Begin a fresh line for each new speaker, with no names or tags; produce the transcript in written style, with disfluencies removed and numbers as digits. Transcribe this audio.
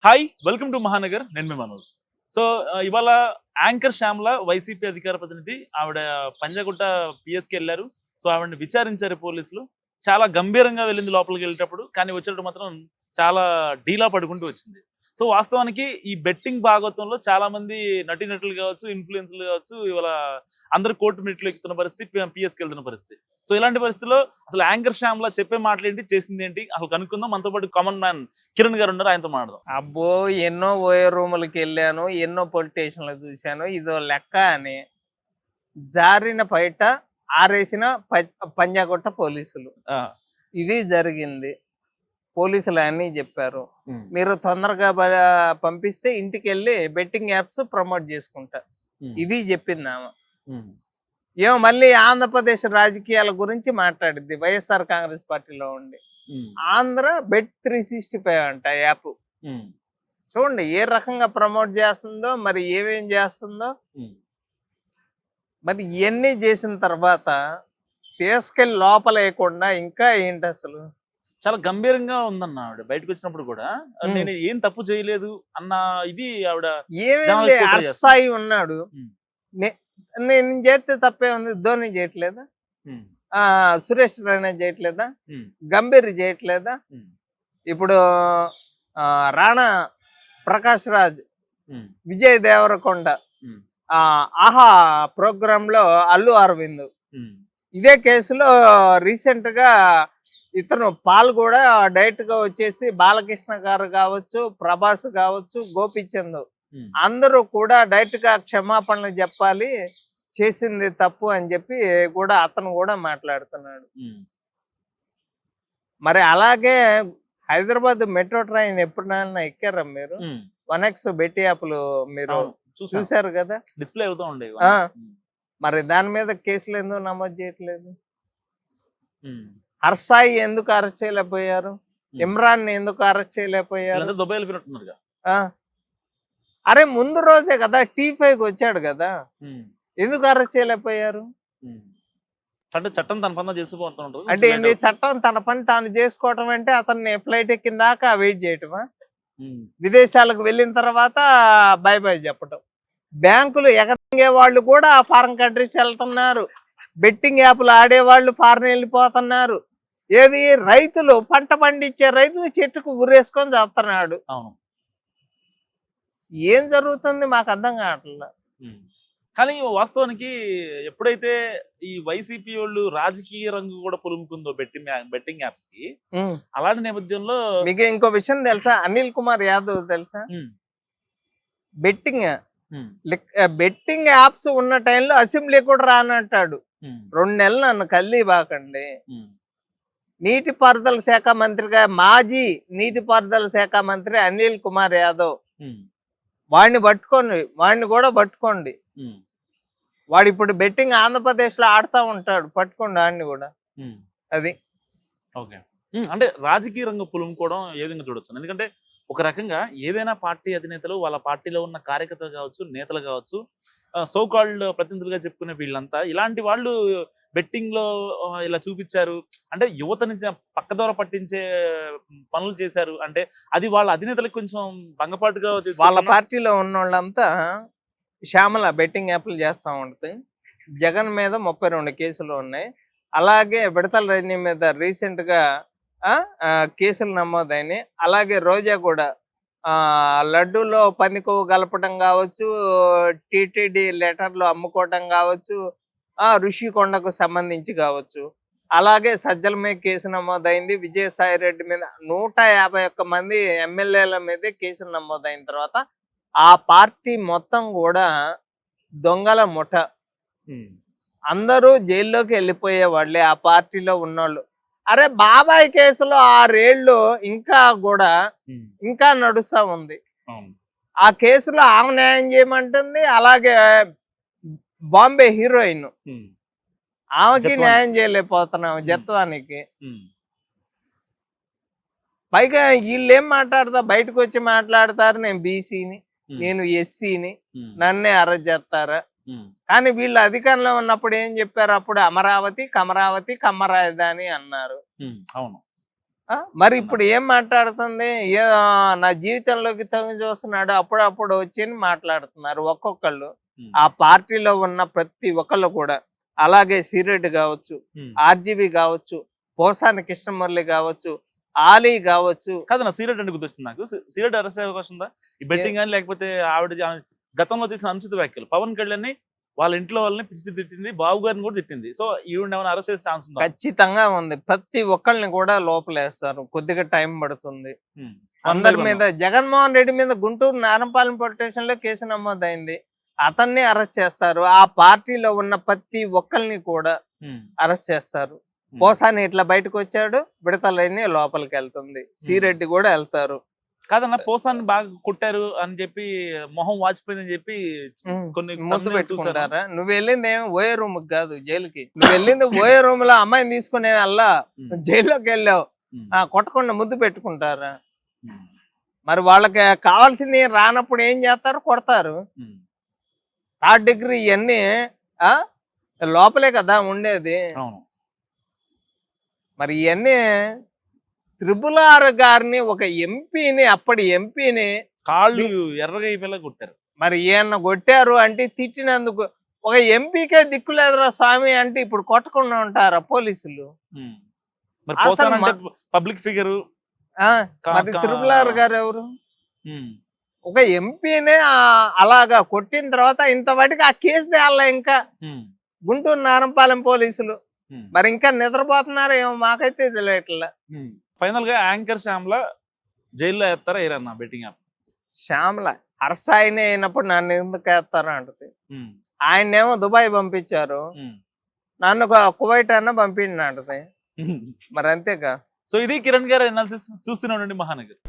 Hi welcome to Mahanagar. నేను మీ Manoj. So ఇవాళ anchor Shyamala YCP అధికార ప్రతినిధి ఆవిడ పంజాగుట్ట పిఎస్కి వెళ్ళారు. సో ఆవిడని విచారించారు పోలీసులు. చాలా గంభీరంగా వెళ్ళింది లోపలికి వెళ్ళేటప్పుడు. కానీ వచ్చేటప్పుడు మాత్రం చాలా డీలా పడుకుంటూ వచ్చింది. సో వాస్తవానికి ఈ బెట్టింగ్ భాగవతంలో చాలా మంది నటీనటులు కావచ్చు, ఇన్ఫ్లుయెన్సర్లు కావచ్చు, ఇవాళ అందరు కోర్టు మెట్లు ఎక్కుతున్న పరిస్థితి, పిఎస్కి వెళ్తున్న పరిస్థితి. సో ఇలాంటి పరిస్థితిలో అసలు యాంకర్ శ్యామ్లా చెప్పే మాటలేంటి, చేసింది ఏంటి అసలు కనుక్కుందాం. మనతో పాటు కామన్ మ్యాన్ కిరణ్ గారు ఉన్నారు, ఆయనతో మాట్లాడదాం.
అబ్బో ఎన్నో ఓయో రూములకి వెళ్ళాను, ఎన్నో పోలీస్ స్టేషన్లు చూశాను. ఇదో లెక్క అని జారిన బయట ఆరేసిన పంజాగుట్ట పోలీసులు. ఇది జరిగింది. పోలీసులు అన్నీ చెప్పారు, మీరు తొందరగా పంపిస్తే ఇంటికి వెళ్ళి బెట్టింగ్ యాప్స్ ప్రమోట్ చేసుకుంటా. ఇది చెప్పింది ఆమె. ఏమో మళ్ళీ ఆంధ్రప్రదేశ్ రాజకీయాల గురించి మాట్లాడింది. వైఎస్ఆర్ కాంగ్రెస్ పార్టీలో ఉండి ఆంధ్ర బెట్ 365 అంట యాప్. చూడండి ఏ రకంగా ప్రమోట్ చేస్తుందో, మరి ఏమేం చేస్తుందో. మరి ఇవన్నీ చేసిన తర్వాత తీసుకెళ్ళి లోపల వేయకుండా ఇంకా ఏంటి అసలు?
చాలా గంభీరంగా ఉందన్న ఆవిడ బయటకు వచ్చినప్పుడు కూడా. నేను ఏం తప్పు చేయలేదు అన్న ఇది ఆవిడ.
ఏమేంది అర్సాయి ఉన్నాడు, నేను చేస్తే తప్పే ఉంది. ధోని చేయట్లేదా? సురేష్ రైనా చేయట్లేదా? గంభీర్ చేయట్లేదా? ఇప్పుడు రాణా ప్రకాష్ రాజ్, విజయ్ దేవరకొండ, ఆహా ప్రోగ్రామ్ లో అల్లు అరవింద్. ఇదే కేసులో రీసెంట్ గా ఇతను పాల్ కూడా డైరెక్ట్ గా వచ్చేసి బాలకృష్ణ గారు కావచ్చు, ప్రభాస్ కావచ్చు, గోపిచంద్ అందరూ కూడా డైరెక్ట్ గా క్షమాపణలు చెప్పాలి, చేసింది తప్పు అని చెప్పి కూడా అతను కూడా మాట్లాడుతున్నాడు. మరి అలాగే హైదరాబాద్ మెట్రో ట్రైన్ ఎప్పుడైనా ఎక్కారా మీరు? 1X బెట్టి యాప్లు మీరు చూసారు కదా,
డిస్ప్లే అవుతూ ఉండేవి.
మరి దాని మీద కేసులు ఎందుకు నమోదు చేయట్లేదు? హర్సాయి ఎందుకు అరెస్ట్ చేయలేకపోయారు? ఇమ్రాన్ ఎందుకు అరెస్ట్ చేయలేకపోయారు? అరే ముందు రోజే కదా T5కి వచ్చాడు కదా, ఎందుకు అరెస్ట్ చేయలేకపోయారు?
చట్టం తన పని చేసుకోవాలి
అంటే ఏంటి? చట్టం తన పని తాను చేసుకోవటం అంటే అతన్ని ఫ్లైట్ ఎక్కిన దాకా వెయిట్ చేయటమా? విదేశాలకు వెళ్ళిన తర్వాత బై బై చెప్పటం. బ్యాంకులు ఎగతంగే వాళ్ళు కూడా ఫారెన్ కంట్రీస్ వెళ్తున్నారు, బెట్టింగ్ యాప్లు ఆడేవాళ్ళు ఫారెన్ వెళ్ళిపోతున్నారు. ఏది రైతులు పంట పండించే రైతులు చెట్టుకు ఉరేసుకొని చేస్తున్నాడు. ఏం జరుగుతుంది మాకు అర్థం కావట్లేదు.
కానీ వాస్తవానికి ఎప్పుడైతే ఈ వైసీపీ వాళ్ళు రాజకీయ రంగు కూడా పులుముకుందో బెట్టింగ్ యాప్స్ కి, అలాంటి నేపథ్యంలో
మీకు ఇంకో విషయం తెలుసా? అనిల్ కుమార్ యాదవ్ తెలుసా? బెట్టింగ్ యాప్స్ ఉన్న టైంలో అసెంబ్లీ కూడా రానంటాడు. 2 నెలలు నన్ను కల్లి బాకండి. నీటిపారుదల శాఖ మంత్రిగా మాజీ నీటిపారుదల శాఖ మంత్రి అనిల్ కుమార్ యాదవ్, వాడిని కూడా పట్టుకోండి. వాడు ఇప్పుడు బెట్టింగ్ ఆంధ్రప్రదేశ్ లో ఆడుతూ ఉంటాడు, పట్టుకోండి వాడిని కూడా. అది
ఓకే. అంటే రాజకీయ రంగ పులుముకోవడం ఏ విధంగా చూడొచ్చు? ఎందుకంటే ఒక రకంగా ఏదైనా పార్టీ అధినేతలు, వాళ్ళ పార్టీలో ఉన్న కార్యకర్తలు కావచ్చు, నేతలు కావచ్చు, సో కాల్డ్ ప్రతినిధులుగా చెప్పుకునే వీళ్ళంతా ఇలాంటి వాళ్ళు బెట్టింగ్ లో ఇలా చూపించారు అంటే యువతని పక్కదోర పట్టించే పనులు చేశారు అంటే అది వాళ్ళ అధినేతలకు కొంచెం భంగపాటుగా.
వాళ్ళ పార్టీలో ఉన్న వాళ్ళంతా శ్యామల బెట్టింగ్ యాప్లు చేస్తూ ఉంటుంది. జగన్ మీద 32 కేసులు ఉన్నాయి. అలాగే విడతల రజనీ మీద రీసెంట్ గా కేసులు నమోదైనాయి. అలాగే రోజా కూడా లడ్డూలో పందికొవ్వు కలపటం కావచ్చు, టీటీడీ లెటర్లు అమ్ముకోవటం కావచ్చు, ఋషికొండకు సంబంధించి కావచ్చు. అలాగే సజ్జల మీద కేసు నమోదైంది. విజయసాయి రెడ్డి మీద 151 మంది ఎమ్మెల్యేల మీదే కేసులు నమోదైన తర్వాత ఆ పార్టీ మొత్తం కూడా దొంగల ముఠ, అందరూ జైల్లోకి వెళ్ళిపోయే వాళ్ళే ఆ పార్టీలో ఉన్నోళ్ళు. అరే బాబాయ్ కేసులో 6 ఏళ్ళు ఇంకా నడుస్తా ఉంది. ఆ కేసులో ఆమె న్యాయం చేయమంటుంది, అలాగే బాంబే హీరోయిన్ ఆమెకి న్యాయం చేయలేకపోతున్నాం, జత్వానికి. పైగా వీళ్ళు ఏం మాట్లాడతా, బయటకు వచ్చి మాట్లాడతారు నేను బీసీని, నేను ఎస్సీని, నన్నే అరెస్ట్ చేస్తారా. కానీ వీళ్ళు అధికారంలో ఉన్నప్పుడు ఏం చెప్పారు? అప్పుడు అమరావతి కమరావతి కమ్మరాజధాని అన్నారు.
అవును.
మరి ఇప్పుడు ఏం మాట్లాడుతుంది నా జీవితంలోకి తొంగి చూస్తున్నాడు అప్పుడప్పుడు వచ్చి మాట్లాడుతున్నారు ఒక్కొక్కళ్ళు. ఆ పార్టీలో ఉన్న ప్రతి ఒక్కళ్ళు కూడా, అలాగే సిరెడ్డి కావచ్చు, ఆర్జీవి కావచ్చు, పోసాని కృష్ణమురళి కావచ్చు, ఆలీ కావచ్చు.
కాదు నా సీరియట్ అంటే గుర్తొచ్చింది నాకు. సీరియట్ అరెస్ట్ అయ్యే అవకాశం ఉందా ఈ బెట్టింగ్ కానీ, లేకపోతే ఆవిడ గతంలో చేసిన అనుచిత వ్యాఖ్యలు, పవన్ కళ్యాణ్ వాళ్ళ ఇంట్లో వాళ్ళని పిచ్చి తిట్టింది, బాబు గారిని కూడా తిట్టింది. సో ఈవిడ ఏమైనా అరెస్ట్ చేసే ఛాన్స్ ఉందా?
ఖచ్చితంగా ఉంది. ప్రతి ఒక్కళ్ళని కూడా లోపలేస్తారు, కొద్దిగా టైం పడుతుంది. అందరి మీద, జగన్మోహన్ రెడ్డి మీద గుంటూరు నారంపాలెం పోలీస్ స్టేషన్ లో కేసు నమోదైంది, అతన్ని అరెస్ట్ చేస్తారు. ఆ పార్టీలో ఉన్న ప్రతి ఒక్కరిని కూడా అరెస్ట్ చేస్తారు. పోసాని ఇట్లా బయటకు వచ్చాడు, విడతలని లోపలికి వెళ్తుంది, సిరెడ్డి కూడా వెళ్తారు.
కాదన్న, పోసాన్ని బాగా కొట్టారు అని చెప్పి, మొహం వాచిపోయిందని చెప్పి కొన్ని
ముద్దు పెట్టుకుంటారా? నువ్వు వెళ్ళింది ఏమి ఓయే రూమ్ కాదు, జైలుకి. నువ్వు వెళ్ళింది ఓయే రూమ్ లో అమ్మాయిని తీసుకునే అల్లా జైల్లోకి వెళ్ళావు, కొట్టకుండా ముద్దు పెట్టుకుంటారా? మరి వాళ్ళకి కావాల్సింది రానప్పుడు ఏం చేస్తారు? కొడతారు. థర్డ్ డిగ్రీ ఇవన్నీ లోపలే కదా ఉండేది. మరి ఇవన్నీ త్రిపుల్ గారిని, ఒక ఎంపీని, అప్పటి ఎంపీని
కాళ్ళు ఎర్రగా కొట్టారు.
మరి ఈయన కొట్టారు అంటే తిట్టినందుకు ఒక ఎంపీకే దిక్కులేదురా స్వామి అంటే ఇప్పుడు కొట్టకుండా ఉంటారా పోలీసులు?
Public figure.
మరి త్రిపుల్ గారు ఎవరు? ఒక ఎంపీనే అలాగా కొట్టిన తర్వాత ఇంతవాటికి ఆ కేసు తేయాల ఇంకా గుంటూరు నారంపాలెం పోలీసులు. మరి ఇంకా నిద్రపోతున్నారు ఏమో, మాకైతే తెలియట్లా.
ఫైనల్ గా యాంకర్ శ్యామ్ల జైల్లో వేస్తారా ఏరన్నా బెట్టింగ్ యాప్?
శ్యామ్ల హర్షాయినే అయినప్పుడు నన్ను ఎందుకు వేస్తారా అంటది. ఆయన్నేమో దుబాయ్ పంపించారు, నన్ను కువైట్ అన్న పంపిండి అంటది. మరి అంతేగా.
సో ఇది కిరణ్ గారి అనాలిసిస్. చూస్తూనే ఉండండి మహానగర్.